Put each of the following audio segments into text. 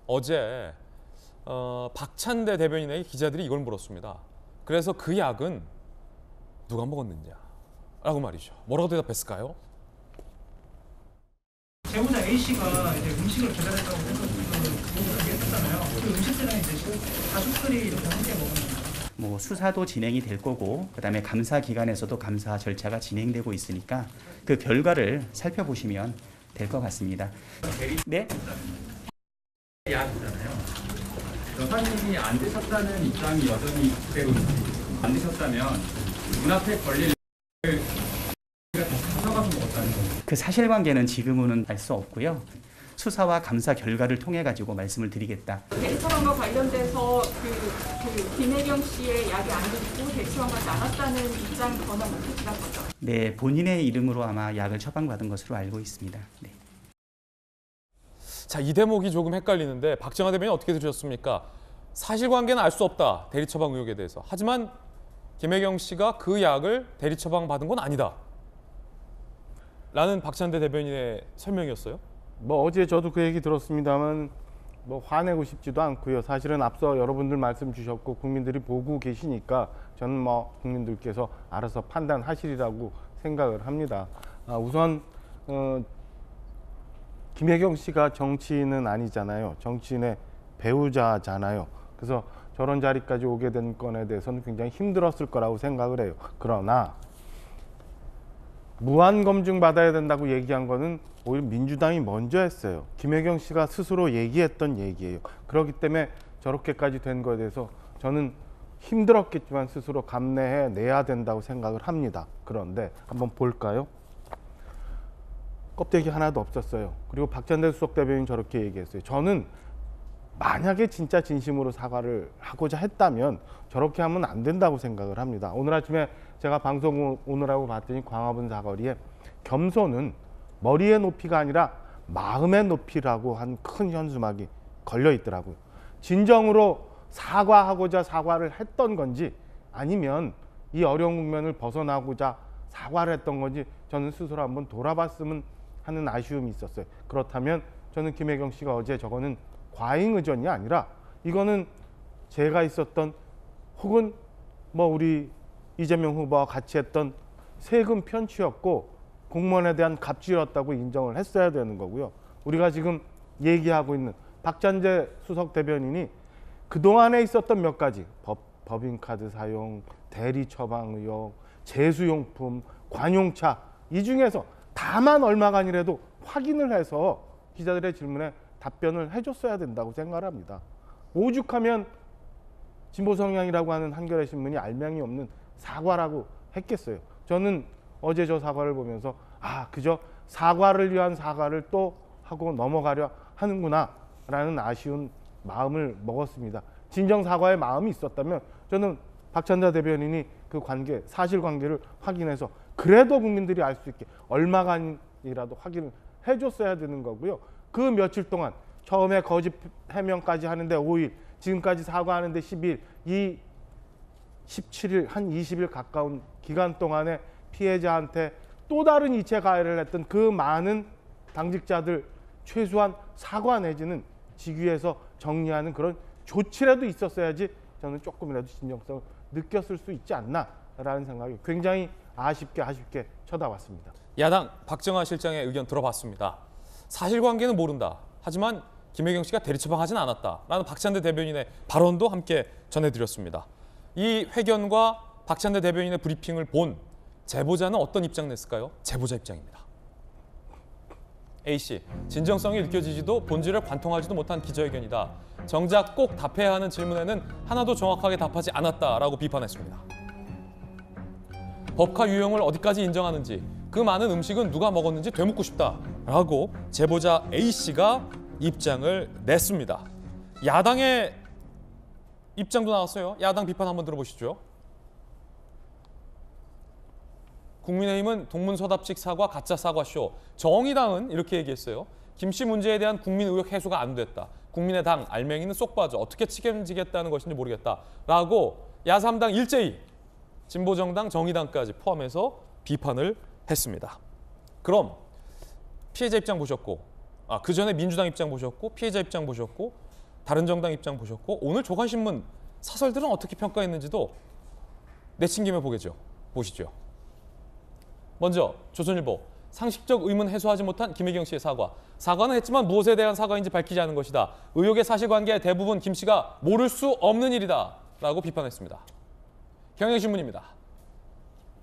어제 박찬대 대변인에게 기자들이 이걸 물었습니다. 그래서 그 약은 누가 먹었느냐라고 말이죠. 뭐라고 대답했을까요? 제보자 A 씨가 이제 음식을 배달했다고 해서 그걸 얘기했잖아요. 그 음식들은 이제 가족들이 이렇게 함께 먹은 건가요? 뭐 수사도 진행이 될 거고 그다음에 감사 기관에서도 감사 절차가 진행되고 있으니까 그 결과를 살펴보시면 될 것 같습니다. 네? 약이잖아요. 여사님이 안 드셨다는 입장이 여전히 그대로인지 안 드셨다면 눈앞에 걸릴 다 가져가서 먹었다는 거예요. 그 사실관계는 지금은 알 수 없고요. 수사와 감사 결과를 통해 가지고 말씀을 드리겠다. 대리처방과 관련돼서 김혜경 씨의 약이 안 듣고 대리처방받지 않았다는 입장 전혀 못 하시는 거죠? 네, 본인의 이름으로 아마 약을 처방받은 것으로 알고 있습니다. 네. 자, 이 대목이 조금 헷갈리는데 박정하 대변인 어떻게 들으셨습니까? 사실관계는 알 수 없다. 대리처방 의혹에 대해서. 하지만 김혜경 씨가 그 약을 대리처방 받은 건 아니다. 라는 박찬대 대변인의 설명이었어요. 뭐 어제 저도 그 얘기 들었습니다만 뭐 화내고 싶지도 않고요. 사실은 앞서 여러분들 말씀 주셨고 국민들이 보고 계시니까 저는 뭐 국민들께서 알아서 판단하시리라고 생각을 합니다. 우선 김혜경 씨가 정치인은 아니잖아요. 정치인의 배우자잖아요. 그래서 저런 자리까지 오게 된 건에 대해서는 굉장히 힘들었을 거라고 생각을 해요. 그러나 무한 검증 받아야 된다고 얘기한 거는 오히려 민주당이 먼저 했어요. 김혜경 씨가 스스로 얘기했던 얘기예요. 그렇기 때문에 저렇게까지 된 거에 대해서 저는 힘들었겠지만 스스로 감내해 내야 된다고 생각을 합니다. 그런데 한번 볼까요? 껍데기 하나도 없었어요. 그리고 박찬대 수석 대변인 저렇게 얘기했어요. 저는 만약에 진짜 진심으로 사과를 하고자 했다면 저렇게 하면 안 된다고 생각을 합니다. 오늘 아침에 제가 방송 오느라고 봤더니 광화문 사거리에 겸손은 머리의 높이가 아니라 마음의 높이라고 한 큰 현수막이 걸려 있더라고요. 진정으로 사과하고자 사과를 했던 건지 아니면 이 어려운 국면을 벗어나고자 사과를 했던 건지 저는 스스로 한번 돌아봤으면 하는 아쉬움이 있었어요. 그렇다면 저는 김혜경 씨가 어제 저거는 과잉 의전이 아니라 이거는 제가 있었던 혹은 뭐 우리 이재명 후보와 같이 했던 세금 편취였고 공무원에 대한 갑질이었다고 인정을 했어야 되는 거고요. 우리가 지금 얘기하고 있는 박찬대 수석 대변인이 그동안에 있었던 몇 가지 법인카드 사용, 대리 처방 의혹, 제수용품, 관용차 이 중에서 다만 얼마간이라도 확인을 해서 기자들의 질문에 답변을 해줬어야 된다고 생각을 합니다. 오죽하면 진보 성향이라고 하는 한겨레 신문이 알맹이 없는 사과라고 했겠어요. 저는 어제 저 사과를 보면서 그저 사과를 위한 사과를 또 하고 넘어가려 하는구나 라는 아쉬운 마음을 먹었습니다. 진정 사과의 마음이 있었다면 저는 박찬대 대변인이 그 관계, 사실관계를 확인해서 그래도 국민들이 알 수 있게 얼마간이라도 확인을 해줬어야 되는 거고요. 그 며칠 동안 처음에 거짓 해명까지 하는데 5일, 지금까지 사과하는데 10일, 이 17일, 한 20일 가까운 기간 동안에 피해자한테 또 다른 이체 가해를 했던 그 많은 당직자들 최소한 사과 내지는 직위에서 정리하는 그런 조치라도 있었어야지 저는 조금이라도 진정성을 느꼈을 수 있지 않나라는 생각이 굉장히 아쉽게 쳐다봤습니다. 야당 박정하 실장의 의견 들어봤습니다. 사실관계는 모른다. 하지만 김혜경 씨가 대리처방하진 않았다라는 박찬대 대변인의 발언도 함께 전해드렸습니다. 이 회견과 박찬대 대변인의 브리핑을 본 제보자는 어떤 입장 냈을까요? 제보자 입장입니다. A씨, 진정성이 느껴지지도 본질을 관통하지도 못한 기자회견이다. 정작 꼭 답해야 하는 질문에는 하나도 정확하게 답하지 않았다라고 비판했습니다. 법화 유형을 어디까지 인정하는지, 그 많은 음식은 누가 먹었는지 되묻고 싶다라고 제보자 A씨가 입장을 냈습니다. 야당의 입장도 나왔어요. 야당 비판 한번 들어보시죠. 국민의힘은 동문서답식 사과, 가짜 사과쇼. 정의당은 이렇게 얘기했어요. 김씨 문제에 대한 국민 의혹 해소가 안 됐다. 국민의당 알맹이는 쏙 빠져. 어떻게 책임지겠다는 것인지 모르겠다. 라고 야3당 일제히 진보정당, 정의당까지 포함해서 비판을 했습니다. 그럼 피해자 입장 보셨고, 그 전에 민주당 입장 보셨고, 피해자 입장 보셨고, 다른 정당 입장 보셨고 오늘 조간신문 사설들은 어떻게 평가했는지도 내친김에 보시죠. 먼저 조선일보 상식적 의문 해소하지 못한 김혜경 씨의 사과. 사과는 했지만 무엇에 대한 사과인지 밝히지 않은 것이다. 의혹의 사실관계 대부분 김 씨가 모를 수 없는 일이다 라고 비판했습니다. 경향신문입니다.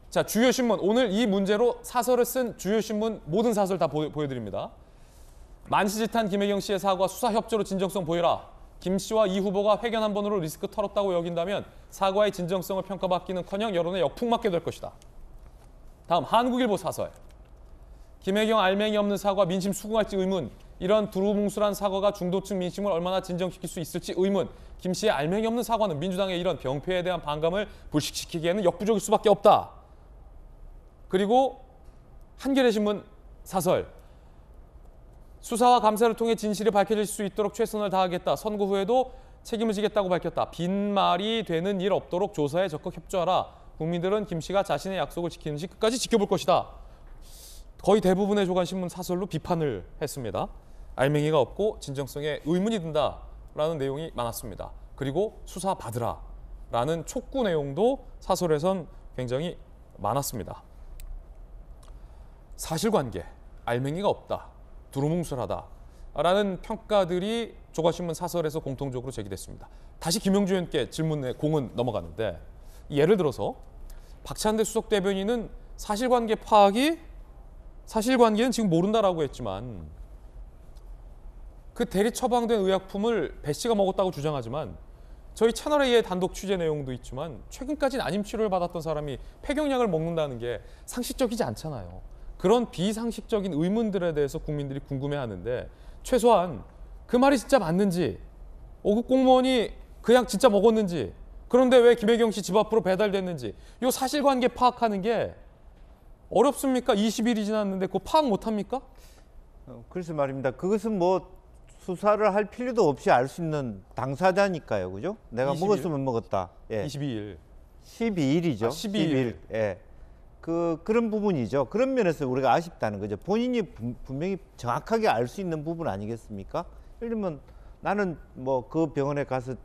자, 주요 신문 오늘 이 문제로 사설을 쓴 주요 신문 모든 사설 다 보여드립니다. 만시짓한 김혜경 씨의 사과 수사 협조로 진정성 보여라. 김 씨와 이 후보가 회견 한 번으로 리스크 털었다고 여긴다면 사과의 진정성을 평가받기는커녕 여론에 역풍맞게 될 것이다. 다음 한국일보 사설. 김혜경 알맹이 없는 사과 민심 수긍할지 의문. 이런 두루뭉술한 사과가 중도층 민심을 얼마나 진정시킬 수 있을지 의문. 김 씨의 알맹이 없는 사과는 민주당의 이런 병폐에 대한 반감을 불식시키기에는 역부족일 수밖에 없다. 그리고 한겨레 신문 사설. 수사와 감사를 통해 진실이 밝혀질 수 있도록 최선을 다하겠다. 선거 후에도 책임을 지겠다고 밝혔다. 빈말이 되는 일 없도록 조사에 적극 협조하라. 국민들은 김 씨가 자신의 약속을 지키는지 끝까지 지켜볼 것이다. 거의 대부분의 조간신문 사설로 비판을 했습니다. 알맹이가 없고 진정성에 의문이 든다라는 내용이 많았습니다. 그리고 수사 받으라라는 촉구 내용도 사설에선 굉장히 많았습니다. 사실관계, 알맹이가 없다, 두루뭉술하다라는 평가들이 조간신문 사설에서 공통적으로 제기됐습니다. 다시 김영주 의원께 질문의 공은 넘어가는데 예를 들어서 박찬대 수석 대변인은 사실관계는 지금 모른다라고 했지만 그 대리 처방된 의약품을 배 씨가 먹었다고 주장하지만 저희 채널A의 단독 취재 내용도 있지만 최근까지는 안임 치료를 받았던 사람이 폐경약을 먹는다는 게 상식적이지 않잖아요. 그런 비상식적인 의문들에 대해서 국민들이 궁금해하는데 최소한 그 말이 진짜 맞는지 5급 공무원이 그 약 진짜 먹었는지 그런데 왜 김혜경 씨 집 앞으로 배달됐는지 이 사실관계 파악하는 게 어렵습니까? 20일이 지났는데 그거 파악 못합니까? 그래서 말입니다. 그것은 뭐 수사를 할 필요도 없이 알 수 있는 당사자니까요. 그죠? 내가 22일? 먹었으면 먹었다. 예. 22일. 12일이죠. 12일. 예. 그런 부분이죠. 그런 면에서 우리가 아쉽다는 거죠. 본인이 분명히 정확하게 알 수 있는 부분 아니겠습니까? 예를 들면 나는 뭐 그 병원에 가서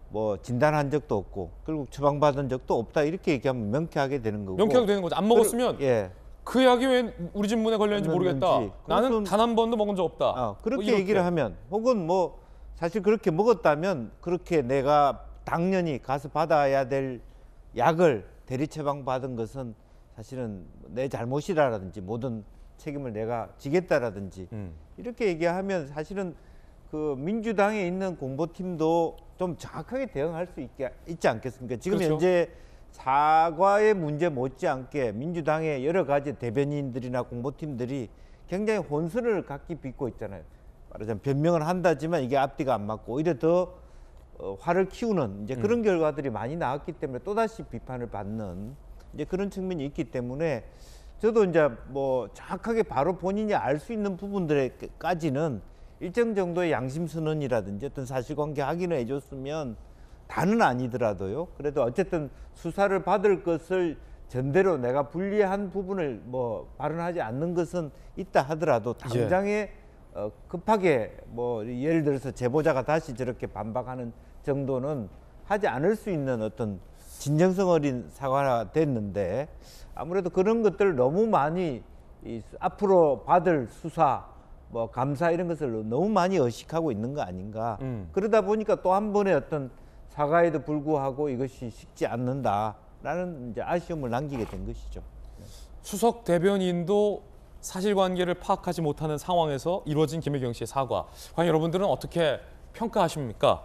뭐 진단한 적도 없고 결국 처방받은 적도 없다 이렇게 얘기하면 명쾌하게 되는 거고. 명쾌하게 되는 거죠. 안 먹었으면 예. 그 약이 왜 우리 집 문에 걸렸는지 모르겠다. 나는 단 한 번도 먹은 적 없다. 그렇게 뭐 얘기를 하면 혹은 뭐 사실 그렇게 먹었다면 그렇게 내가 당연히 가서 받아야 될 약을 대리 처방 받은 것은 사실은 내 잘못이라든지 모든 책임을 내가 지겠다라든지 이렇게 얘기하면 사실은 그 민주당에 있는 공보팀도 좀 정확하게 대응할 수 있지 않겠습니까? 지금 그렇죠. 현재 사과의 문제 못지않게 민주당의 여러 가지 대변인들이나 공보팀들이 굉장히 혼선을 각기 빚고 있잖아요. 말하자면 변명을 한다지만 이게 앞뒤가 안 맞고 오히려 더 화를 키우는 이제 그런 결과들이 많이 나왔기 때문에 또다시 비판을 받는 이제 그런 측면이 있기 때문에 저도 이제 뭐 정확하게 바로 본인이 알 수 있는 부분들까지는 일정 정도의 양심 선언이라든지 어떤 사실관계 확인을 해줬으면 다는 아니더라도요. 그래도 어쨌든 수사를 받을 것을 전대로 내가 불리한 부분을 뭐 발언하지 않는 것은 있다 하더라도 당장에 급하게 뭐 예를 들어서 제보자가 다시 저렇게 반박하는 정도는 하지 않을 수 있는 어떤 진정성 어린 사과가 됐는데 아무래도 그런 것들을 너무 많이 앞으로 받을 수사 뭐 감사 이런 것을 너무 많이 의식하고 있는 거 아닌가. 그러다 보니까 또 한 번의 어떤 사과에도 불구하고 이것이 식지 않는다라는 이제 아쉬움을 남기게 된 것이죠. 수석 대변인도 사실관계를 파악하지 못하는 상황에서 이루어진 김혜경 씨의 사과. 과연 여러분들은 어떻게 평가하십니까?